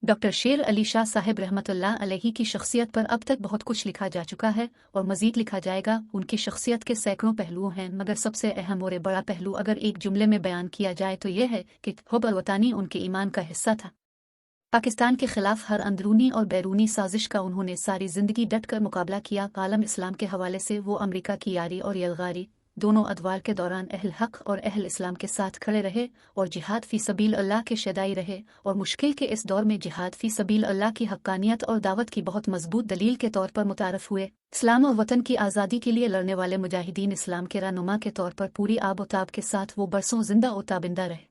Doctor शेर अली शाह साहिब रहमतुल्लाह अलैहि की शख्सियत पर अब तक बहुत कुछ लिखा जा चुका है और मज़ीद लिखा जाएगा। उनकी शख्सियत के सैकड़ों पहलुओं हैं, मगर सबसे अहम और बड़ा पहलू अगर एक जुमले में बयान किया जाए तो यह है कि हुब्ब वतनी उनके ईमान का हिस्सा था। पाकिस्तान के खिलाफ हर अंदरूनी और बैरूनी साजिश का उन्होंने सारी ज़िंदगी डट कर मुकाबला किया। आलम इस्लाम के हवाले से वो अमरीका की यारी और यलगारी दोनों अदवार के दौरान अहल हक और अहल इस्लाम के साथ खड़े रहे और जिहाद फ़ी सबील अल्लाह के शदाई रहे और मुश्किल के इस दौर में जिहाद फ़ी सबील अल्लाह की हक्कानियत और दावत की बहुत मजबूत दलील के तौर पर मुतारफ़ हुए। इस्लाम और वतन की आज़ादी के लिए लड़ने वाले मुजाहिदीन इस्लाम के रहनुमा के तौर पर पूरी आबोताब के साथ वो बरसों जिंदा और ताबिंदा रहे।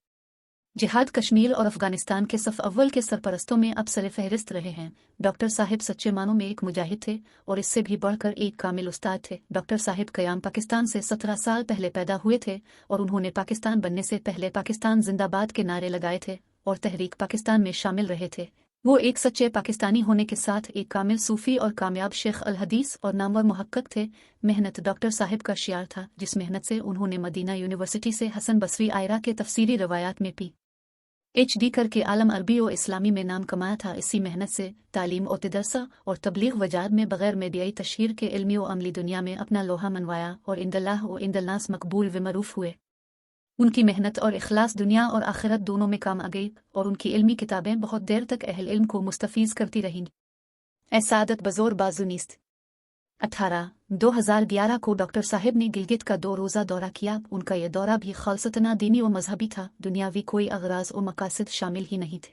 जिहाद कश्मीर और अफगानिस्तान के सफ़ अव्वल के सरपरस्तों में अब सर फहरिस्त रहे हैं। डॉक्टर साहिब सच्चे मानों में एक मुजाहिद थे और इससे भी बढ़कर एक कामिल उस्ताद थे। डॉक्टर साहिब क़याम पाकिस्तान से 17 साल पहले पैदा हुए थे और उन्होंने पाकिस्तान बनने से पहले पाकिस्तान जिंदाबाद के नारे लगाए थे और तहरीक पाकिस्तान में शामिल रहे थे। वो एक सच्चे पाकिस्तानी होने के साथ एक कामिल सूफ़ी और कामयाब शेख अल हदीस और नामवर मुहक्किक थे। मेहनत डॉक्टर साहिब का शियार था, जिस मेहनत से उन्होंने मदीना यूनिवर्सिटी से हसन बसरी आयरा के तफसीरी रवायात में PhD करके आलम अरबी और इस्लामी में नाम कमाया था। इसी मेहनत से तालीम और तदरसा और तबलीग वजाद में बग़ैर मीडियाई तशहीर के इल्मी और अमली दुनिया में अपना लोहा मनवाया और इंदल्लाह और इंदलनास मकबूल व मरूफ हुए। उनकी मेहनत और इखलास दुनिया और आखिरत दोनों में काम आ गई और उनकी इल्मी किताबें बहुत देर तक अहल इल्म को मुस्तफ़ीज़ करती रहीं। सादत बज़ोर बाजुनीस्त 18/2011 को डॉक्टर साहिब ने गिलगित का 2 रोज़ा दौरा किया। उनका यह दौरा भी खालसतना दीनी और मजहबी था, दुनियावी कोई अगराज और मकासद शामिल ही नहीं थे।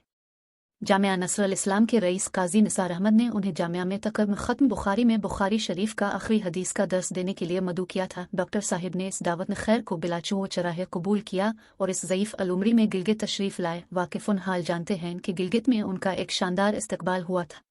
जामिया नसर अल इस्लाम के रईस काजी निसार अहमद ने उन्हें जामिया में तकरीबन ख़त्म बुखारी में बुखारी शरीफ का आखिरी हदीस का दर्स देने के लिए मदऊ किया था। डॉक्टर साहिब ने इस दावत खैर को बिलाचू चराहे कबूल किया और इस ज़ईफ़ अलुमरी में गिलगित तशरीफ़ लाए। वाकिफ़ुन हाल जानते हैं कि गिलगित में उनका एक शानदार इस्तकबाल हुआ था।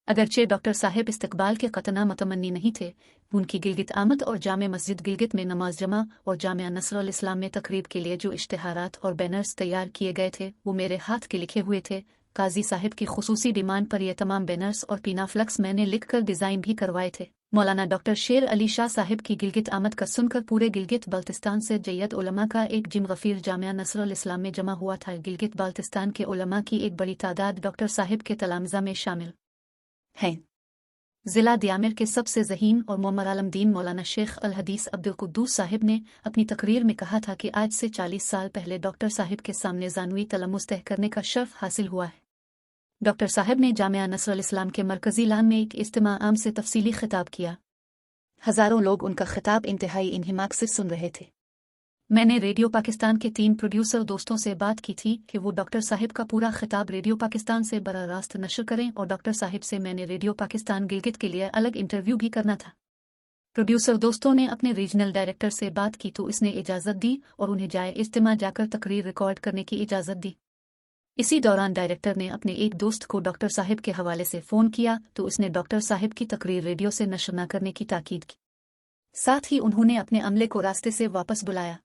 अगरचे डॉक्टर साहिब इस्तकबाल के क़तना मतमन्नी नहीं थे, उनकी गिलगित आमद और जामे मस्जिद गिलगित में नमाज जमा और जामिया नसर अल इस्लाम में तकरीब के लिए जो इश्तिहारात और बैनर्स तैयार किए गए थे वो मेरे हाथ के लिखे हुए थे। काजी साहिब की खुसूसी डिमांड पर यह तमाम बैनर्स और पीनाफ्लक्स मैंने लिखकर डिज़ाइन भी करवाए थे। मौलाना डॉक्टर शेर अली शाह साहिब की गिलगित आमद का सुनकर पूरे गिलगित बाल्टिस्तान से जय्यद उलमा का एक जिम गफीर जामिया नसर अल इस्लाम में जमा हुआ था। गिलगित बाल्टिस्तान के उलमा की एक बड़ी तादाद डॉक्टर साहिब के तलामज़ा में शामिल हैं। ज़िला दियामिर के सबसे ज़हीन और मोमर आलमदीन मौलाना शेख अल हदीस अब्दुल कुद्दूस साहिब ने अपनी तकरीर में कहा था कि आज से 40 साल पहले डॉक्टर साहिब के सामने जानवी तलम्मुस तय करने का शर्फ हासिल हुआ है। डॉक्टर साहिब ने जामिया नसर अल इस्लाम के मरकज़ी लान में एक इज्तिमा आम से तफसीली खिताब किया। हज़ारों लोग उनका खिताब इंतहाई इंहिमाक से सुन रहे थे। मैंने रेडियो पाकिस्तान के 3 प्रोड्यूसर दोस्तों से बात की थी कि वो डॉक्टर साहिब का पूरा खिताब रेडियो पाकिस्तान से बराह रास्त नशर करें और डॉक्टर साहिब से मैंने रेडियो पाकिस्तान गिलगित के लिए अलग इंटरव्यू भी करना था। प्रोड्यूसर दोस्तों ने अपने रीजनल डायरेक्टर से बात की तो इसने इजाज़त दी और उन्हें जाए इज्तिमा जाकर तकरीर रिकॉर्ड करने की इजाज़त दी। इसी दौरान डायरेक्टर ने अपने एक दोस्त को डॉक्टर साहिब के हवाले से फ़ोन किया तो उसने डॉक्टर साहिब की तकरीर रेडियो से नशर न करने की ताकीद की। साथ ही उन्होंने अपने अमले को रास्ते से वापस बुलाया।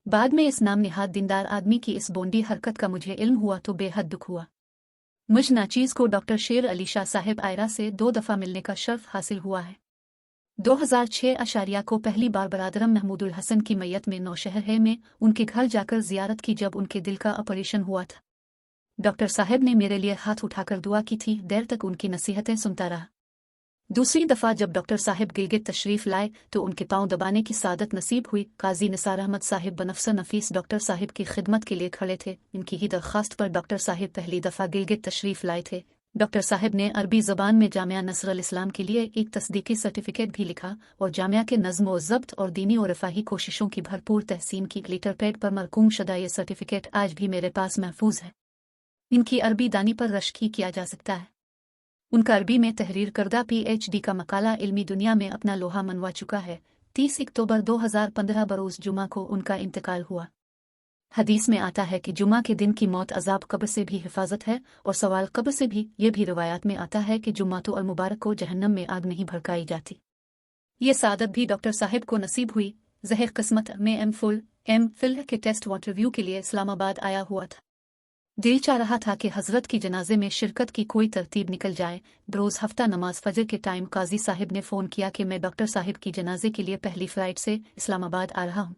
बाद में इस नाम निहाद दीनदार आदमी की इस बोंडी हरकत का मुझे इल्म हुआ तो बेहद दुख हुआ। मुझ नाचीज़ को डॉक्टर शेर अली शाह साहिब आयरा से 2 दफ़ा मिलने का शर्फ हासिल हुआ है। 2006 को पहली बार बरादरम महमूदुल हसन की मैयत में नौशहर में उनके घर जाकर ज़ियारत की जब उनके दिल का ऑपरेशन हुआ था। डॉक्टर साहिब ने मेरे लिए हाथ उठाकर दुआ की थी। देर तक उनकी नसीहतें सुनता रहा। दूसरी दफ़ा जब डॉक्टर साहिब गिलगित तशरीफ़ लाए तो उनके पांव दबाने की सादत नसीब हुई। काजी निसार अहमद साहिब बनफ्स नफीस डॉक्टर साहिब की खिदमत के लिए खड़े थे। इनकी ही दरख्वास्त पर डॉक्टर साहिब पहली दफ़ा गिलगित तशरीफ़ लाए थे। डॉक्टर साहिब ने अरबी ज़बान में जामिया नसर अल इस्लाम के लिए एक तस्दीकी सर्टिफिकेट भी लिखा और जामिया के नज़्म व ज़ब्त और दीनी और रफ़ाही कोशिशों की भरपूर तहसीन की। लीटर पैड पर मरकूम शुदा ये सर्टिफिकेट आज भी मेरे पास महफूज है। इनकी अरबी दानी पर रश्क किया जा सकता है। उनका अरबी में तहरीर करदा PhD का मकाला इल्मी दुनिया में अपना लोहा मनवा चुका है। 30 अक्टूबर 2015 बरोज़ जुमा को उनका इंतकाल हुआ। हदीस में आता है कि जुमा के दिन की मौत अजाब कब्र से भी हिफाजत है और सवाल कब्र से भी। ये भी रिवायात में आता है कि जुम्मातु अल मुबारक को जहन्नम में आग नहीं भड़काई जाती। ये सादत भी डॉक्टर साहिब को नसीब हुई। ज़हर किस्मत में M.Phil के टेस्ट इंटरव्यू के लिए इस्लामाबाद आया हुआ था। दिल चाह रहा था कि हज़रत की जनाजे में शिरकत की कोई तरतीब निकल जाए। बरोज़ हफ्ता नमाज फजर के टाइम काजी साहिब ने फ़ोन किया कि मैं डॉक्टर साहिब की जनाजे के लिए पहली फ़्लाइट से इस्लामाबाद आ रहा हूँ।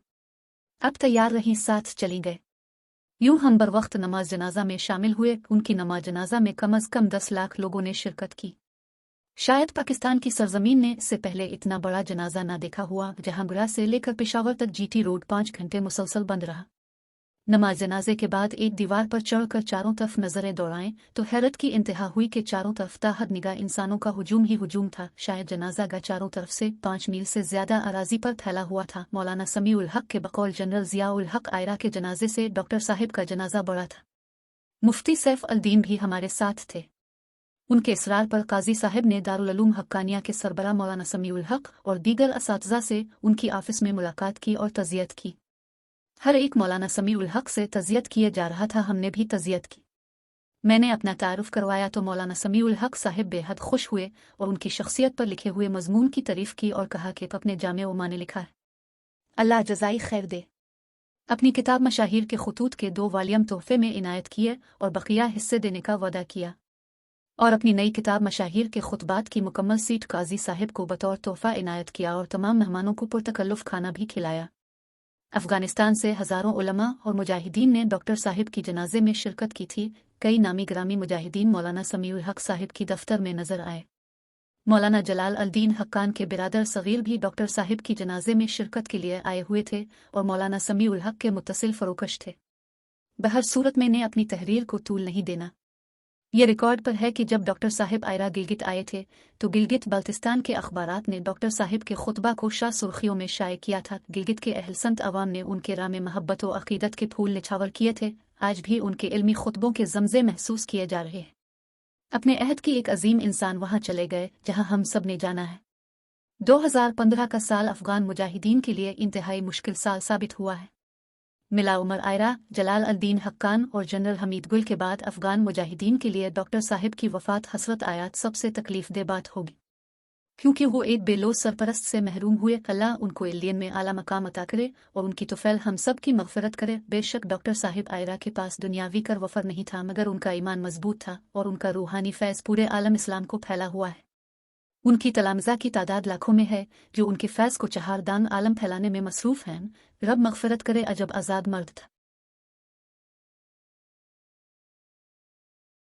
अब तैयार रहीं, साथ चली गए। यूं हम बर वक्त नमाज जनाजा में शामिल हुए। उनकी नमाज जनाजा में कम अज़ कम 10 लाख लोगों ने शिरकत की। शायद पाकिस्तान की सरजमीन ने इससे पहले इतना बड़ा जनाजा ना देखा हुआ, जहां गुरा से लेकर पेशावर तक जीटी रोड 5 घंटे मुसलसल बंद रहा। नमाज जनाजे के बाद एक दीवार पर चढ़कर चारों तरफ नजरें दौड़ाएं तो हैरत की इंतहा हुई कि चारों तरफ ताहद निगाह इंसानों का हुजूम ही हुजूम था। शायद जनाजा का चारों तरफ से 5 मील से ज्यादा अराजी पर फैला हुआ था। मौलाना समीउल हक के बकौल जनरल जियाउल हक आयरा के जनाजे से डॉक्टर साहिब का जनाजा बड़ा था। मुफ्ती सैफ अल दीन भी हमारे साथ थे। उनके इसरार पर काजी साहिब ने दारुल उलूम हक्कानिया के सरबरा मौलाना समीउल हक और दीगर असातिज़ा से उनकी ऑफिस में मुलाकात की और तज़ियत की। हर एक मौलाना समीउल हक से तज़ियत किए जा रहा था, हमने भी तज़ियत की। मैंने अपना तारुफ करवाया तो मौलाना समीउल हक साहिब बेहद खुश हुए और उनकी शख्सियत पर लिखे हुए मजमून की तारीफ की और कहा कि अपने जामे उमा ने लिखा है, अल्लाह जज़ाई खैर दे। अपनी किताब मशाहिर के खुतूत के 2 वालियम तोहफे में इनायत किए और बकिया हिस्से देने का वादा किया, और अपनी नई किताब मशाहिर के खुतबात की मुकम्मल सीट काजी साहिब को बतौर तोहफा इनायत किया और तमाम मेहमानों को पुरतकल्लुफ़ खाना भी खिलाया। अफ़गानिस्तान से हज़ारों उलमा और मुजाहिदीन ने डॉक्टर साहिब की जनाजे में शिरकत की थी। कई नामी ग्रामी मुजाहिदीन मौलाना समीउल हक साहिब की दफ्तर में नजर आए। मौलाना जलाल अल दीन हक्कान के बिरादर सगीर भी डॉक्टर साहिब की जनाजे में शिरकत के लिए आए हुए थे और मौलाना समीउल हक के मुत्तसिल फरोकश थे। बहर सूरत मैंने अपनी तहरीर को तूल नहीं देना। ये रिकॉर्ड पर है कि जब डॉक्टर साहिब आयरा गिलगित आए थे तो गिलगित बल्तिस्तान के अखबारात ने डॉक्टर साहिब के खुतबा को शाह सुर्खियों में शाये किया था। गिलगित के अहल संत अवाम ने उनके राह में मोहब्बत व अकीदत के फूल निछावर किए थे। आज भी उनके इल्मी खुतबों के जमजे महसूस किए जा रहे हैं। अपने अहद की एक अजीम इंसान वहां चले गए जहां हम सब ने जाना है। 2015 का साल अफगान मुजाहिदीन के लिए इंतहाई मुश्किल साल साबित हुआ है। मिला उमर आयरा, जलाल अल दीन हक्कान और जनरल हमीद गुल के बाद अफगान मुजाहिदीन के लिए डॉक्टर साहिब की वफात हसरत आयात सबसे तकलीफ दे बात होगी, क्योंकि वो एक बेलोस सरपरस्त से महरूम हुए। अल्लाह उनको इल्लियन में आला मकाम अता करे और उनकी तुफैल हम सब की मगफरत करे। बेशक डॉक्टर साहिब आयरा के पास दुनियावी कर वफर नहीं था, मगर उनका ईमान मजबूत था और उनका रूहानी फैज़ पूरे आलम इस्लाम को फैला हुआ है। उनकी तलामज़ा की तादाद लाखों में है जो उनके फैज़ को चहारदान आलम फैलाने में मसरूफ़ हैं। रब मगफरत करे, अजब आज़ाद मर्द था।